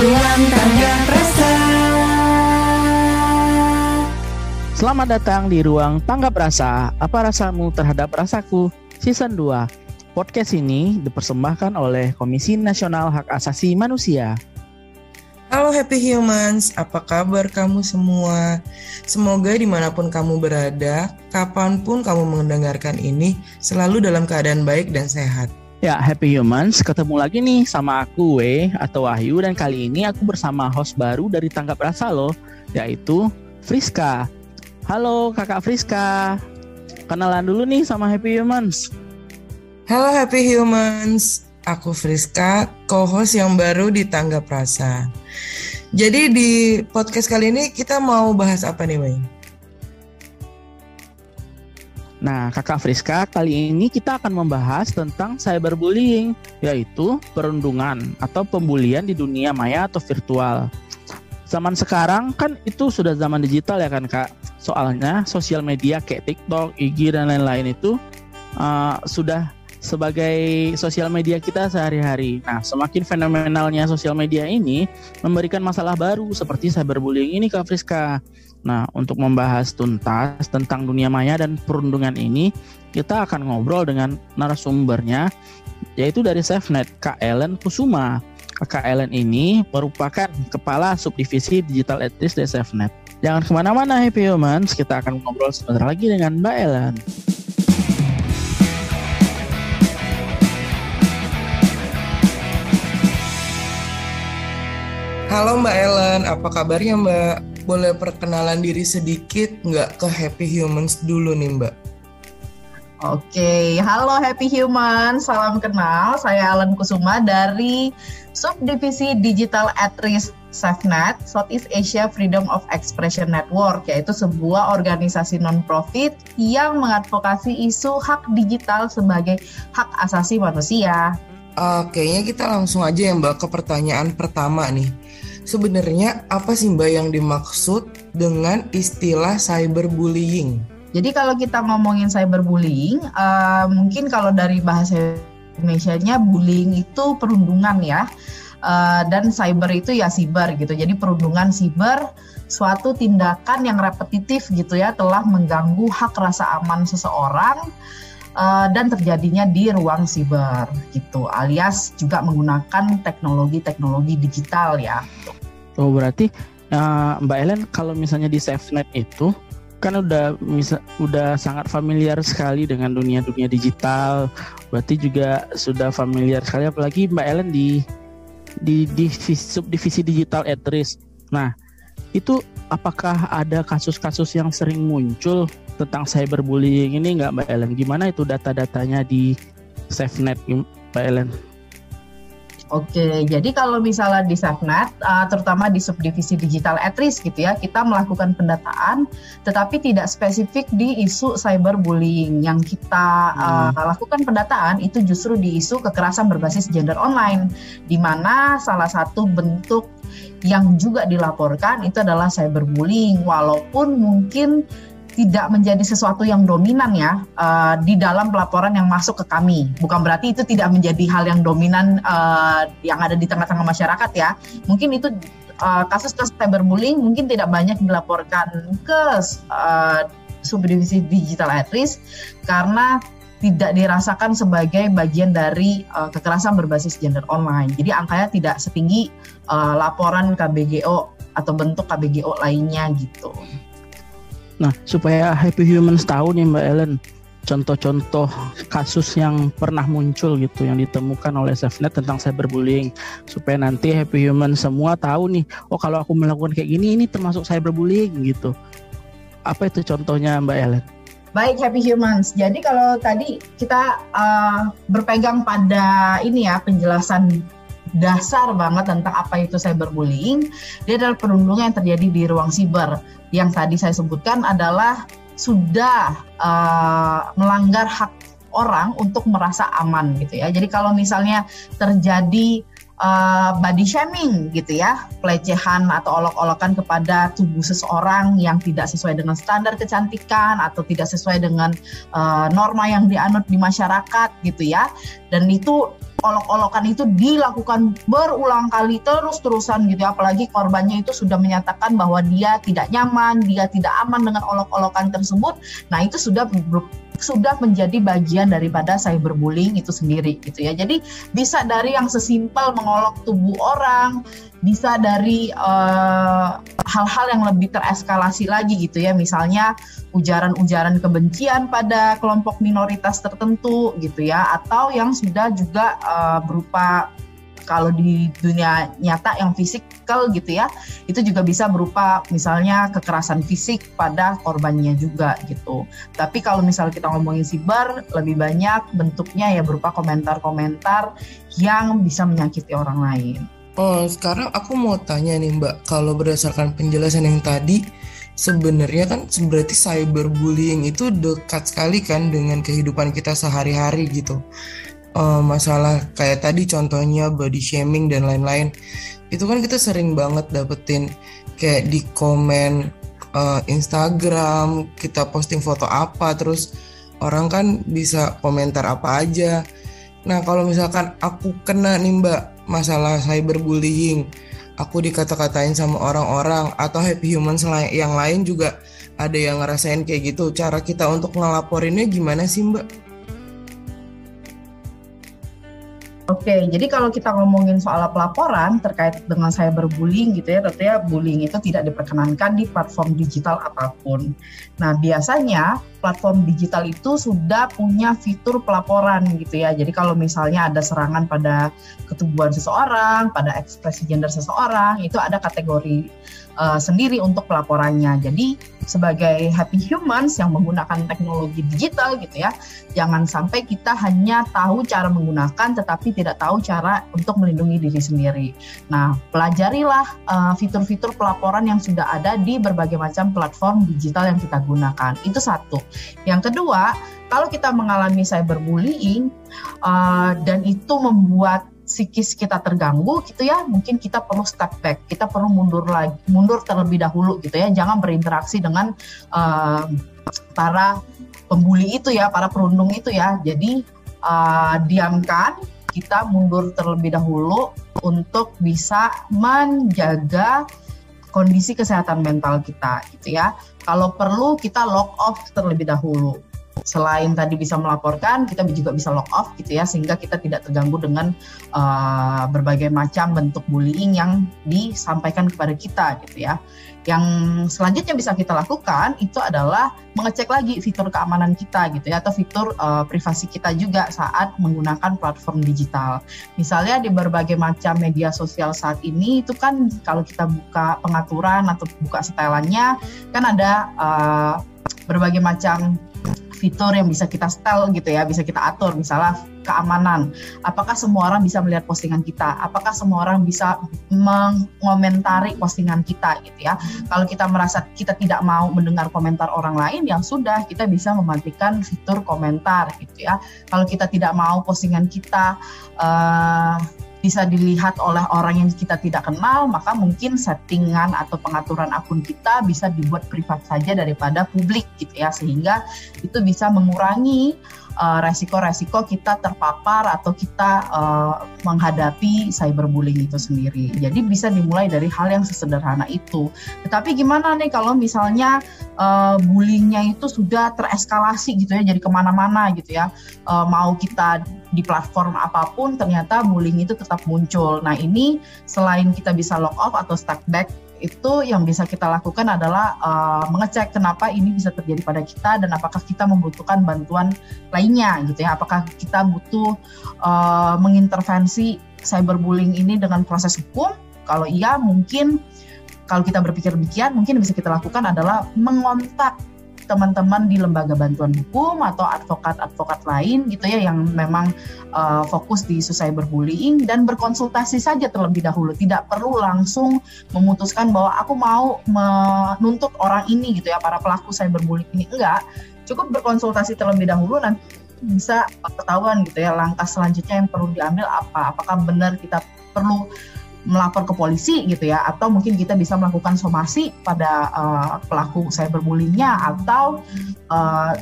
Ruang Tangga Prasa. Selamat datang di Ruang Tangga Prasa. Apa rasamu terhadap rasaku? Season 2. Podcast ini dipersembahkan oleh Komisi Nasional Hak Asasi Manusia. Halo Happy Humans, apa kabar kamu semua? Semoga dimanapun kamu berada, kapanpun kamu mendengarkan ini, selalu dalam keadaan baik dan sehat. Ya, Happy Humans, ketemu lagi nih sama aku atau Wahyu, dan kali ini aku bersama host baru dari Tangga Prasa loh, yaitu Friska. Halo Kakak Friska, kenalan dulu nih sama Happy Humans. Halo Happy Humans, aku Friska, co-host yang baru di Tangga Prasa. Jadi di podcast kali ini kita mau bahas apa nih, Wei? Nah, Kakak Friska, kali ini kita akan membahas tentang cyberbullying, yaitu perundungan atau pembulian di dunia maya atau virtual. Zaman sekarang kan itu sudah zaman digital ya kan Kak? Soalnya sosial media kayak TikTok, IG dan lain-lain itu sudah sebagai sosial media kita sehari-hari. Nah, semakin fenomenalnya sosial media ini memberikan masalah baru seperti cyberbullying ini Kak Friska. Nah, untuk membahas tuntas tentang dunia maya dan perundungan ini, kita akan ngobrol dengan narasumbernya, yaitu dari SafeNet, Kak Ellen Kusuma. Kak Ellen ini merupakan Kepala Subdivisi Digital Ethics dari SafeNet. Jangan kemana-mana Happy Humans, kita akan ngobrol sebentar lagi dengan Mbak Ellen. Halo Mbak Ellen, apa kabarnya Mbak? Boleh perkenalan diri sedikit nggak ke Happy Humans dulu nih Mbak? Oke, halo Happy Humans, salam kenal. Saya Ellen Kusuma dari Subdivisi Digital Ethics SafeNet, Southeast Asia Freedom of Expression Network, yaitu sebuah organisasi non-profit yang mengadvokasi isu hak digital sebagai hak asasi manusia. Kayaknya kita langsung aja ya Mbak ke pertanyaan pertama nih. Sebenarnya apa sih Mbak yang dimaksud dengan istilah cyberbullying? Jadi kalau kita ngomongin cyberbullying, mungkin kalau dari bahasa Indonesianya bullying itu perundungan ya, dan cyber itu ya siber gitu. Jadi perundungan siber, suatu tindakan yang repetitif gitu ya, telah mengganggu hak rasa aman seseorang dan terjadinya di ruang siber gitu, alias juga menggunakan teknologi digital ya. Oh, berarti Mbak Ellen kalau misalnya di SafeNet itu kan udah sangat familiar sekali dengan dunia digital, berarti juga sudah familiar sekali, apalagi Mbak Ellen di subdivisi digital ethics. Nah, itu apakah ada kasus-kasus yang sering muncul tentang cyberbullying ini nggak Mbak Ellen? Gimana itu data-datanya di SafeNet Mbak Ellen? Oke, jadi kalau misalnya di SafeNet, terutama di subdivisi digital ethics gitu ya, kita melakukan pendataan, tetapi tidak spesifik di isu cyberbullying. Yang kita lakukan pendataan itu justru di isu kekerasan berbasis gender online, di mana salah satu bentuk yang juga dilaporkan itu adalah cyberbullying, walaupun mungkin tidak menjadi sesuatu yang dominan ya di dalam pelaporan yang masuk ke kami. Bukan berarti itu tidak menjadi hal yang dominan yang ada di tengah-tengah masyarakat ya. Mungkin itu kasus-kasus cyberbullying mungkin tidak banyak dilaporkan ke subdivisi digital ethics karena tidak dirasakan sebagai bagian dari kekerasan berbasis gender online. Jadi angkanya tidak setinggi laporan KBGO atau bentuk KBGO lainnya gitu. Nah, supaya Happy Humans tahu nih Mbak Ellen, contoh-contoh kasus yang pernah muncul gitu, yang ditemukan oleh SafeNet tentang cyberbullying, supaya nanti Happy Humans semua tahu nih, oh kalau aku melakukan kayak gini, ini termasuk cyberbullying gitu. Apa itu contohnya Mbak Ellen? Baik Happy Humans, jadi kalau tadi kita berpegang pada ini ya, penjelasan dasar banget tentang apa itu cyberbullying. Dia adalah perundungan yang terjadi di ruang siber. Yang tadi saya sebutkan adalah sudah melanggar hak orang untuk merasa aman gitu ya. Jadi kalau misalnya terjadi body shaming gitu ya, pelecehan atau olok-olokan kepada tubuh seseorang yang tidak sesuai dengan standar kecantikan atau tidak sesuai dengan norma yang dianut di masyarakat gitu ya, dan itu olok-olokan itu dilakukan berulang kali terus-terusan gitu ya, apalagi korbannya itu sudah menyatakan bahwa dia tidak nyaman, dia tidak aman dengan olok-olokan tersebut, nah itu sudah menjadi bagian daripada cyberbullying itu sendiri gitu ya. Jadi bisa dari yang sesimpel mengolok tubuh orang, bisa dari hal-hal yang lebih tereskalasi lagi gitu ya, misalnya ujaran-ujaran kebencian pada kelompok minoritas tertentu gitu ya, atau yang sudah juga berupa, kalau di dunia nyata yang fisikal gitu ya, itu juga bisa berupa misalnya kekerasan fisik pada korbannya juga gitu. Tapi kalau misalnya kita ngomongin siber, lebih banyak bentuknya ya berupa komentar-komentar yang bisa menyakiti orang lain. Sekarang aku mau tanya nih Mbak, kalau berdasarkan penjelasan yang tadi, sebenarnya kan berarti cyberbullying itu dekat sekali kan dengan kehidupan kita sehari-hari gitu. Masalah kayak tadi contohnya body shaming dan lain-lain, itu kan kita sering banget dapetin kayak di komen Instagram, kita posting foto apa, terus orang kan bisa komentar apa aja. Nah kalau misalkan aku kena nih Mbak masalah cyberbullying, aku dikata-katain sama orang-orang atau happy humans yang lain juga ada yang ngerasain kayak gitu, cara kita untuk ngelaporinnya gimana sih Mbak? Oke, jadi kalau kita ngomongin soal pelaporan terkait dengan cyberbullying gitu ya, tentunya bullying itu tidak diperkenankan di platform digital apapun. Nah, biasanya platform digital itu sudah punya fitur pelaporan gitu ya. Jadi kalau misalnya ada serangan pada ketubuhan seseorang, pada ekspresi gender seseorang, itu ada kategori sendiri untuk pelaporannya. Jadi sebagai happy humans yang menggunakan teknologi digital gitu ya, jangan sampai kita hanya tahu cara menggunakan tetapi tidak tahu cara untuk melindungi diri sendiri. Nah, pelajarilah fitur-fitur pelaporan yang sudah ada di berbagai macam platform digital yang kita gunakan. Itu satu. Yang kedua, kalau kita mengalami cyberbullying dan itu membuat psikis kita terganggu gitu ya, mungkin kita perlu step back, kita perlu mundur terlebih dahulu gitu ya, jangan berinteraksi dengan para pembuli itu ya, para perundung itu ya. Jadi diamkan, kita mundur terlebih dahulu untuk bisa menjaga kondisi kesehatan mental kita gitu ya. Kalau perlu kita log off terlebih dahulu. Selain tadi bisa melaporkan, kita juga bisa log off gitu ya, sehingga kita tidak terganggu dengan berbagai macam bentuk bullying yang disampaikan kepada kita gitu ya. Yang selanjutnya bisa kita lakukan itu adalah mengecek lagi fitur keamanan kita gitu ya, atau fitur privasi kita juga saat menggunakan platform digital. Misalnya di berbagai macam media sosial saat ini itu kan kalau kita buka pengaturan atau buka setelannya kan ada berbagai macam fitur yang bisa kita setel gitu ya, bisa kita atur. Misalnya keamanan, apakah semua orang bisa melihat postingan kita, apakah semua orang bisa mengomentari postingan kita gitu ya. Kalau kita merasa kita tidak mau mendengar komentar orang lain, yang sudah kita bisa mematikan fitur komentar gitu ya. Kalau kita tidak mau postingan kita bisa dilihat oleh orang yang kita tidak kenal, maka mungkin settingan atau pengaturan akun kita bisa dibuat privat saja daripada publik gitu ya, sehingga itu bisa mengurangi resiko-resiko kita terpapar atau kita menghadapi cyberbullying itu sendiri. Jadi bisa dimulai dari hal yang sesederhana itu. Tetapi gimana nih kalau misalnya bullyingnya itu sudah tereskalasi gitu ya, jadi kemana-mana gitu ya, mau kita di platform apapun ternyata bullying itu tetap muncul. Nah ini selain kita bisa log off atau step back, itu yang bisa kita lakukan adalah mengecek kenapa ini bisa terjadi pada kita dan apakah kita membutuhkan bantuan lainnya gitu ya, apakah kita butuh mengintervensi cyberbullying ini dengan proses hukum. Kalau iya, mungkin kalau kita berpikir demikian, mungkin bisa kita lakukan adalah mengontak teman-teman di lembaga bantuan hukum atau advokat-advokat lain gitu ya, yang memang fokus di isu cyberbullying, dan berkonsultasi saja terlebih dahulu. Tidak perlu langsung memutuskan bahwa aku mau menuntut orang ini gitu ya, para pelaku cyberbullying ini. Enggak, cukup berkonsultasi terlebih dahulu, nanti bisa ketahuan gitu ya langkah selanjutnya yang perlu diambil apa. Apakah benar kita perlu melapor ke polisi gitu ya, atau mungkin kita bisa melakukan somasi pada pelaku cyberbullyingnya, atau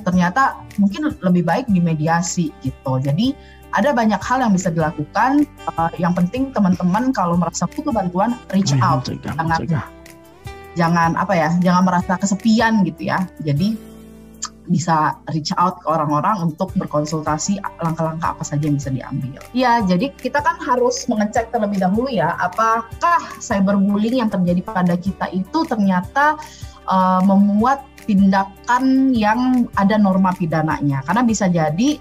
ternyata mungkin lebih baik dimediasi gitu. Jadi ada banyak hal yang bisa dilakukan. Yang penting teman-teman kalau merasa butuh bantuan, reach out. Jangan merasa kesepian gitu ya. Jadi bisa reach out ke orang-orang untuk berkonsultasi langkah-langkah apa saja yang bisa diambil. Ya, jadi kita kan harus mengecek terlebih dahulu ya, apakah cyberbullying yang terjadi pada kita itu ternyata memuat tindakan yang ada norma pidananya. Karena bisa jadi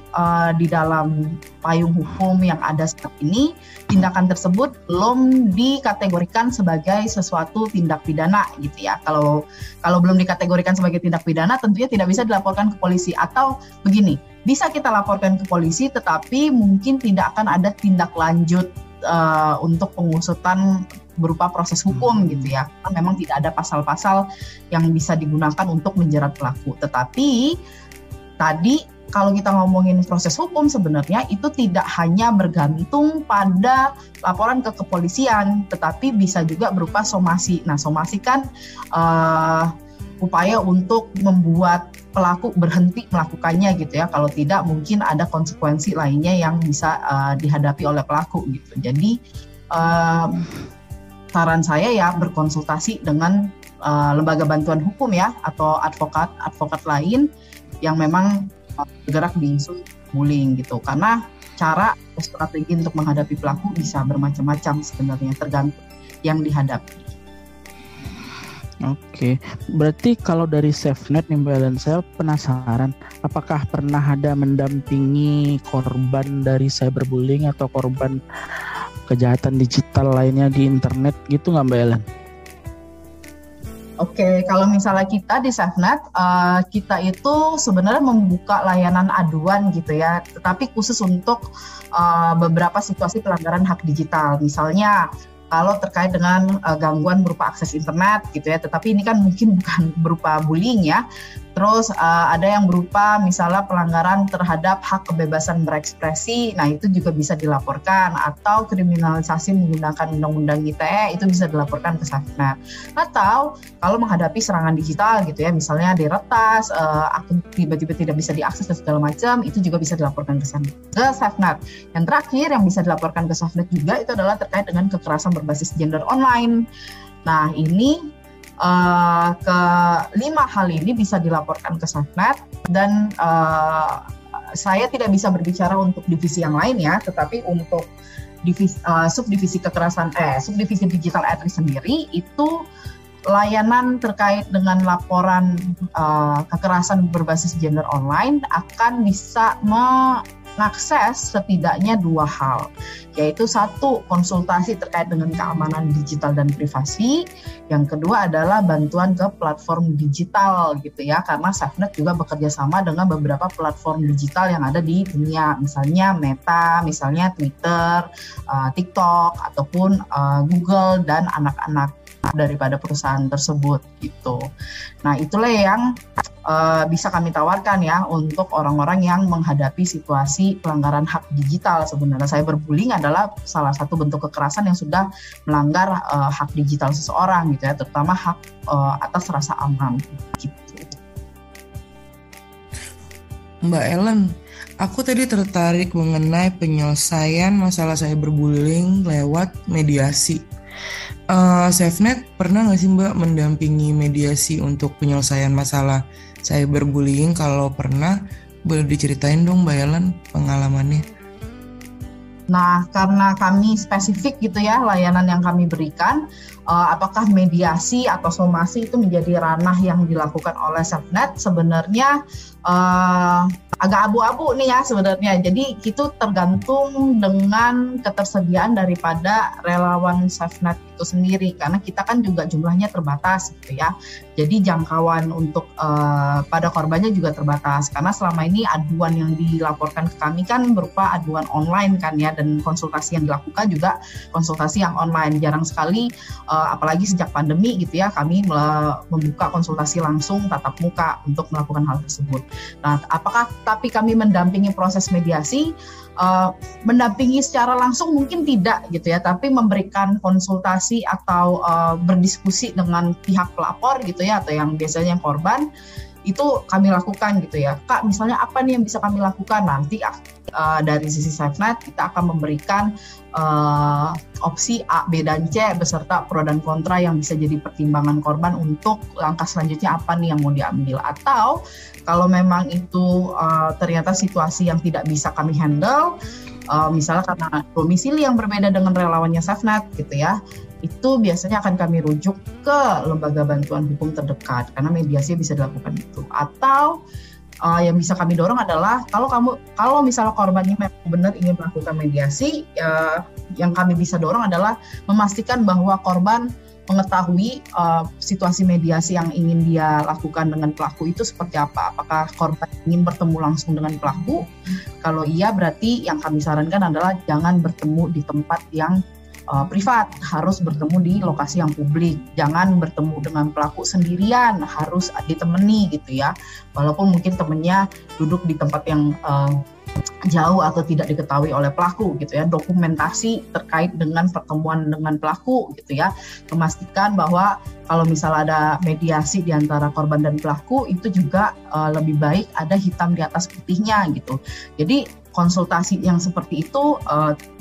di dalam payung hukum yang ada saat ini, tindakan tersebut belum dikategorikan sebagai sesuatu tindak pidana gitu ya. Kalau belum dikategorikan sebagai tindak pidana, tentunya tidak bisa dilaporkan ke polisi. Atau begini, bisa kita laporkan ke polisi, tetapi mungkin tidak akan ada tindak lanjut untuk pengusutan berupa proses hukum gitu ya. Karena memang tidak ada pasal-pasal yang bisa digunakan untuk menjerat pelaku. Tetapi tadi kalau kita ngomongin proses hukum, sebenarnya itu tidak hanya bergantung pada laporan ke kepolisian, tetapi bisa juga berupa somasi. Nah, somasi kan upaya untuk membuat pelaku berhenti melakukannya gitu ya. Kalau tidak, mungkin ada konsekuensi lainnya yang bisa dihadapi oleh pelaku gitu. Jadi saran saya ya berkonsultasi dengan lembaga bantuan hukum ya, atau advokat lain yang memang bergerak di isu bullying gitu. Karena cara strategi untuk menghadapi pelaku bisa bermacam-macam sebenarnya, tergantung yang dihadapi. Oke, berarti kalau dari SafeNet nih Mbak Ellen, saya penasaran, apakah pernah ada mendampingi korban dari cyberbullying atau korban kejahatan digital lainnya di internet gitu nggak Mbak Ellen? Oke, kalau misalnya kita di SafeNet, kita itu sebenarnya membuka layanan aduan gitu ya, tetapi khusus untuk beberapa situasi pelanggaran hak digital. Misalnya kalau terkait dengan gangguan berupa akses internet gitu ya, tetapi ini kan mungkin bukan berupa bullying ya. Terus ada yang berupa misalnya pelanggaran terhadap hak kebebasan berekspresi, nah itu juga bisa dilaporkan, atau kriminalisasi menggunakan undang-undang ITE itu bisa dilaporkan ke SafeNet. Atau kalau menghadapi serangan digital gitu ya, misalnya diretas, akun tiba-tiba tidak bisa diakses dan segala macam, itu juga bisa dilaporkan ke SafeNet. Yang terakhir yang bisa dilaporkan ke SafeNet juga itu adalah terkait dengan kekerasan berbasis gender online. Nah ini kelima hal ini bisa dilaporkan ke SafeNet, dan saya tidak bisa berbicara untuk divisi yang lain ya, tetapi untuk subdivisi subdivisi digital at-risk sendiri itu layanan terkait dengan laporan kekerasan berbasis gender online akan bisa mengakses setidaknya dua hal, yaitu satu, konsultasi terkait dengan keamanan digital dan privasi. Yang kedua adalah bantuan ke platform digital gitu ya, karena SafeNet juga bekerja sama dengan beberapa platform digital yang ada di dunia, misalnya Meta, misalnya Twitter, TikTok, ataupun Google dan anak-anak daripada perusahaan tersebut gitu. Nah itulah yang bisa kami tawarkan ya untuk orang-orang yang menghadapi situasi pelanggaran hak digital. Sebenarnya cyberbullying adalah salah satu bentuk kekerasan yang sudah melanggar hak digital seseorang gitu ya, terutama hak atas rasa aman gitu. Mbak Ellen, aku tadi tertarik mengenai penyelesaian masalah cyberbullying lewat mediasi. SafeNet pernah nggak sih Mbak mendampingi mediasi untuk penyelesaian masalah cyberbullying? Kalau pernah, boleh diceritain dong Mbak Ellen pengalamannya. Nah, karena kami spesifik gitu ya layanan yang kami berikan, apakah mediasi atau somasi itu menjadi ranah yang dilakukan oleh SafeNet, sebenarnya agak abu-abu nih ya sebenarnya. Jadi itu tergantung dengan ketersediaan daripada relawan SafeNet itu sendiri, karena kita kan juga jumlahnya terbatas gitu ya. Jadi jangkauan untuk pada korbannya juga terbatas, karena selama ini aduan yang dilaporkan ke kami kan berupa aduan online kan ya, dan konsultasi yang dilakukan juga konsultasi yang online. Jarang sekali apalagi sejak pandemi gitu ya, kami membuka konsultasi langsung tatap muka untuk melakukan hal tersebut. Nah, apakah tapi kami mendampingi proses mediasi? Mendampingi secara langsung mungkin tidak gitu ya, tapi memberikan konsultasi atau berdiskusi dengan pihak pelapor gitu ya, atau yang biasanya korban, itu kami lakukan gitu ya. Kak, misalnya apa nih yang bisa kami lakukan? Nanti dari sisi SafeNet kita akan memberikan opsi A, B, dan C beserta pro dan kontra yang bisa jadi pertimbangan korban untuk langkah selanjutnya apa nih yang mau diambil. Atau kalau memang itu ternyata situasi yang tidak bisa kami handle, misalnya karena domisili yang berbeda dengan relawannya SafeNet gitu ya, itu biasanya akan kami rujuk ke lembaga bantuan hukum terdekat karena mediasi bisa dilakukan itu. Atau yang bisa kami dorong adalah kalau misalnya korban ini memang benar ingin melakukan mediasi, yang kami bisa dorong adalah memastikan bahwa korban mengetahui situasi mediasi yang ingin dia lakukan dengan pelaku itu seperti apa. Apakah korban ingin bertemu langsung dengan pelaku? Kalau iya, berarti yang kami sarankan adalah jangan bertemu di tempat yang privat, harus bertemu di lokasi yang publik. Jangan bertemu dengan pelaku sendirian, harus ditemani gitu ya. Walaupun mungkin temennya duduk di tempat yang jauh atau tidak diketahui oleh pelaku gitu ya. Dokumentasi terkait dengan pertemuan dengan pelaku gitu ya. Memastikan bahwa kalau misalnya ada mediasi di antara korban dan pelaku, itu juga lebih baik ada hitam di atas putihnya gitu. Jadi konsultasi yang seperti itu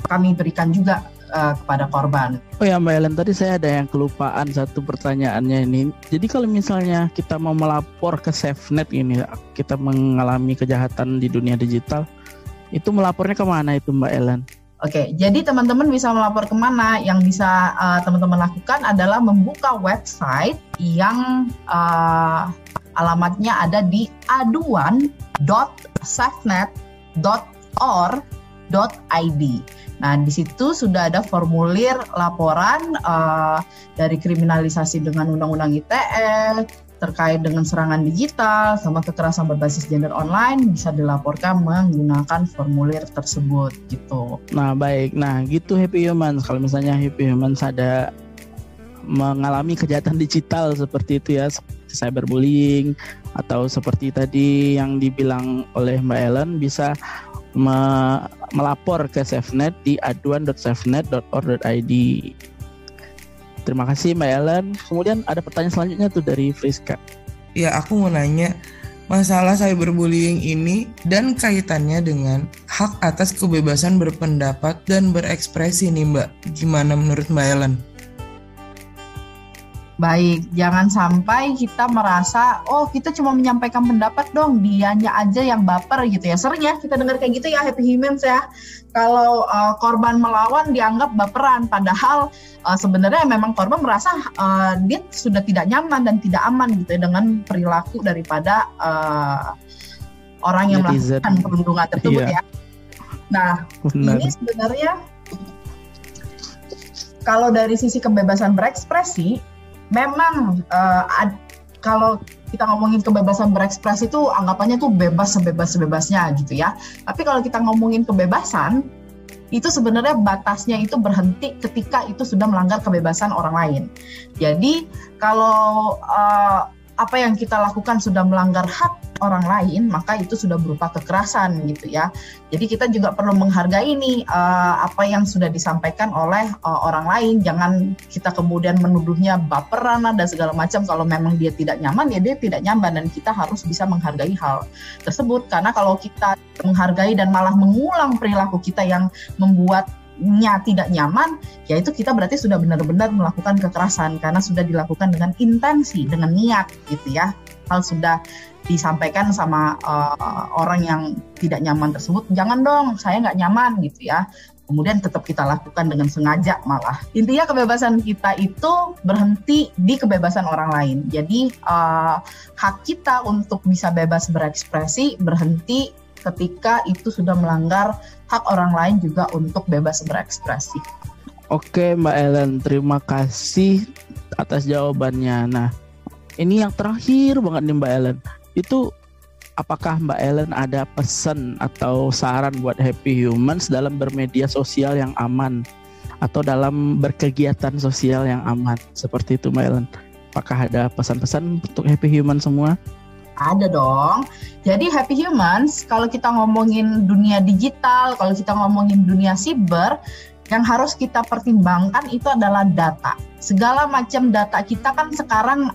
kami berikan juga kepada korban. Oh ya Mbak Ellen, tadi saya ada yang kelupaan satu pertanyaannya ini. Jadi kalau misalnya kita mau melapor ke SafeNet ini, kita mengalami kejahatan di dunia digital, itu melapornya kemana itu Mbak Ellen? Oke, jadi teman-teman bisa melapor kemana? Yang bisa teman-teman lakukan adalah membuka website yang alamatnya ada di aduan.safenet.or.id. Nah, di situ sudah ada formulir laporan dari kriminalisasi dengan Undang-Undang ITE terkait dengan serangan digital sama kekerasan berbasis gender online, bisa dilaporkan menggunakan formulir tersebut gitu. Nah, baik. Nah, gitu Happy Humans. Kalau misalnya Happy Humans ada mengalami kejahatan digital seperti itu ya, seperti cyberbullying atau seperti tadi yang dibilang oleh Mbak Ellen, bisa melapor ke SafeNet di aduan.safenet.or.id. Terima kasih Mbak Ellen. Kemudian ada pertanyaan selanjutnya tuh dari Friska. Ya, aku mau nanya masalah cyberbullying ini dan kaitannya dengan hak atas kebebasan berpendapat dan berekspresi nih Mbak. Gimana menurut Mbak Ellen? Baik, jangan sampai kita merasa, oh kita cuma menyampaikan pendapat dong, dianya aja yang baper gitu ya. Sering ya kita dengar kayak gitu ya Happy Humans ya. Kalau korban melawan dianggap baperan, padahal sebenarnya memang korban merasa dia sudah tidak nyaman dan tidak aman gitu ya dengan perilaku daripada orang yang melakukan perundungan tersebut ya. Nah, benar. Ini sebenarnya kalau dari sisi kebebasan berekspresi, memang kalau kita ngomongin kebebasan berekspresi itu anggapannya tuh bebas sebebas-bebasnya gitu ya. Tapi kalau kita ngomongin kebebasan, itu sebenarnya batasnya itu berhenti ketika itu sudah melanggar kebebasan orang lain. Jadi kalau apa yang kita lakukan sudah melanggar hak orang lain, maka itu sudah berupa kekerasan gitu ya. Jadi kita juga perlu menghargai nih apa yang sudah disampaikan oleh orang lain. Jangan kita kemudian menuduhnya baperan dan segala macam. Kalau memang dia tidak nyaman, ya dia tidak nyaman, dan kita harus bisa menghargai hal tersebut. Karena kalau kita menghargai dan malah mengulang perilaku kita yang membuatnya tidak nyaman, ya itu kita berarti sudah benar-benar melakukan kekerasan karena sudah dilakukan dengan intensi, dengan niat gitu ya. Hal sudah disampaikan sama orang yang tidak nyaman tersebut, jangan dong saya nggak nyaman gitu ya, kemudian tetap kita lakukan dengan sengaja malah. Intinya kebebasan kita itu berhenti di kebebasan orang lain. Jadi hak kita untuk bisa bebas berekspresi berhenti ketika itu sudah melanggar hak orang lain juga untuk bebas berekspresi. Oke Mbak Ellen, terima kasih atas jawabannya. Nah, ini yang terakhir banget nih Mbak Ellen. Itu apakah Mbak Ellen ada pesan atau saran buat Happy Humans dalam bermedia sosial yang aman atau dalam berkegiatan sosial yang aman? Seperti itu Mbak Ellen. Apakah ada pesan-pesan untuk Happy Humans semua? Ada dong. Jadi Happy Humans, kalau kita ngomongin dunia digital, kalau kita ngomongin dunia siber, yang harus kita pertimbangkan itu adalah data. segala macam data kita kan sekarang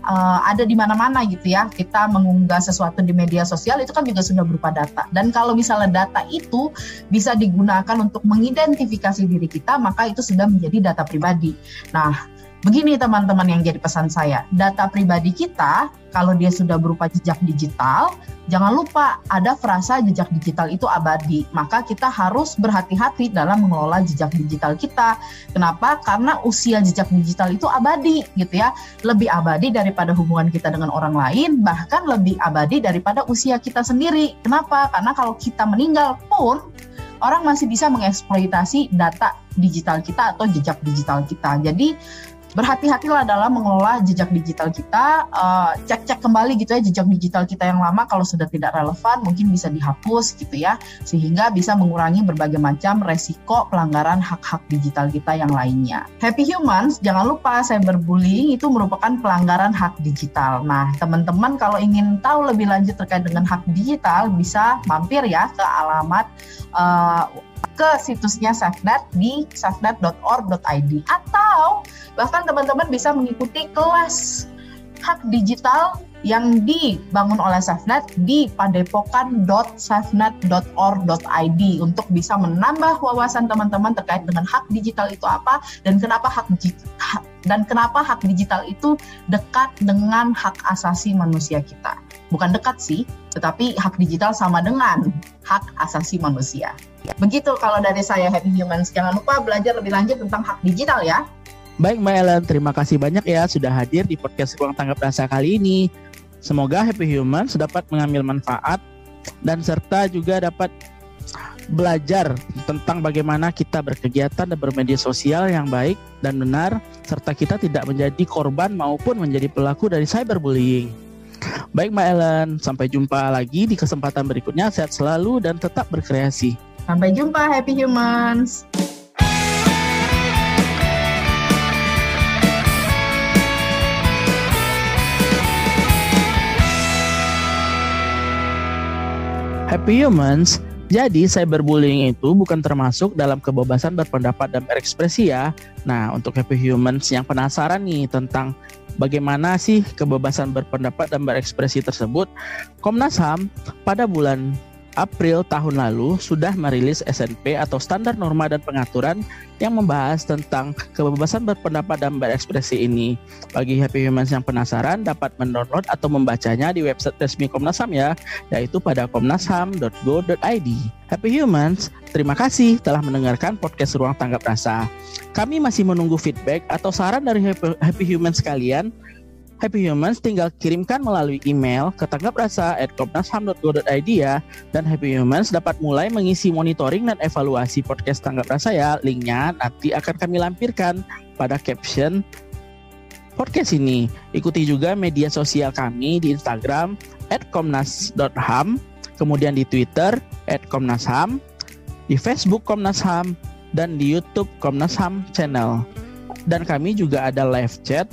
ada di mana-mana gitu ya. Kita mengunggah sesuatu di media sosial itu kan juga sudah berupa data. Dan kalau misalnya data itu bisa digunakan untuk mengidentifikasi diri kita, maka itu sudah menjadi data pribadi. Nah, begini teman-teman yang jadi pesan saya, data pribadi kita kalau dia sudah berupa jejak digital, jangan lupa ada frasa jejak digital itu abadi. Maka kita harus berhati-hati dalam mengelola jejak digital kita. Kenapa? Karena usia jejak digital itu abadi gitu ya. Lebih abadi daripada hubungan kita dengan orang lain, bahkan lebih abadi daripada usia kita sendiri. Kenapa? Karena kalau kita meninggal pun orang masih bisa mengeksploitasi data digital kita atau jejak digital kita. Jadi berhati-hatilah dalam mengelola jejak digital kita, cek-cek kembali gitu ya jejak digital kita yang lama, kalau sudah tidak relevan mungkin bisa dihapus gitu ya, sehingga bisa mengurangi berbagai macam resiko pelanggaran hak-hak digital kita yang lainnya. Happy Humans, jangan lupa cyberbullying itu merupakan pelanggaran hak digital. Nah, teman-teman kalau ingin tahu lebih lanjut terkait dengan hak digital bisa mampir ya ke alamat ke situsnya Safenet di safenet.org.id, atau bahkan teman-teman bisa mengikuti kelas hak digital yang dibangun oleh Safenet di padepokan.safenet.org.id untuk bisa menambah wawasan teman-teman terkait dengan hak digital itu apa dan kenapa hak digital itu dekat dengan hak asasi manusia kita. Bukan dekat sih, tetapi hak digital sama dengan hak asasi manusia. Begitu kalau dari saya, Happy Humans. Jangan lupa belajar lebih lanjut tentang hak digital ya. Baik Mbak Ellen, terima kasih banyak ya sudah hadir di podcast Ruang Tanggap Rasa kali ini. Semoga Happy Humans dapat mengambil manfaat dan serta juga dapat belajar tentang bagaimana kita berkegiatan dan bermedia sosial yang baik dan benar, serta kita tidak menjadi korban maupun menjadi pelaku dari cyberbullying. Baik Mbak Ellen, sampai jumpa lagi di kesempatan berikutnya. Sehat selalu dan tetap berkreasi. Sampai jumpa Happy Humans. Happy Humans, jadi cyberbullying itu bukan termasuk dalam kebebasan berpendapat dan berekspresi ya. Nah, untuk Happy Humans yang penasaran nih tentang bagaimana sih kebebasan berpendapat dan berekspresi tersebut, Komnas HAM pada bulan April tahun lalu sudah merilis SNP atau Standar Norma dan Pengaturan yang membahas tentang kebebasan berpendapat dan berekspresi ini. Bagi Happy Humans yang penasaran dapat mendownload atau membacanya di website resmi Komnas HAM ya, yaitu pada komnasham.go.id. Happy Humans, terima kasih telah mendengarkan podcast Ruang Tanggap Rasa. Kami masih menunggu feedback atau saran dari Happy Humans sekalian. Happy Humans tinggal kirimkan melalui email ke tanggaprasa@komnasham.go.id ya. Dan Happy Humans dapat mulai mengisi monitoring dan evaluasi podcast Tanggap Rasa ya. Linknya nanti akan kami lampirkan pada caption podcast ini. Ikuti juga media sosial kami di Instagram @komnas.ham, kemudian di Twitter @komnasham, di Facebook Komnas HAM, dan di YouTube Komnas HAM Channel. Dan kami juga ada live chat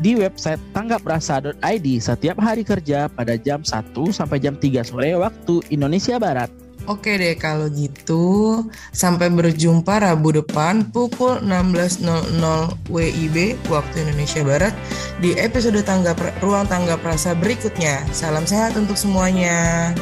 di website tanggaprasa.id setiap hari kerja pada jam 1 sampai jam 3 sore waktu Indonesia Barat. Oke deh kalau gitu, sampai berjumpa Rabu depan pukul 16.00 WIB waktu Indonesia Barat di episode Ruang Tanggap Rasa berikutnya. Salam sehat untuk semuanya.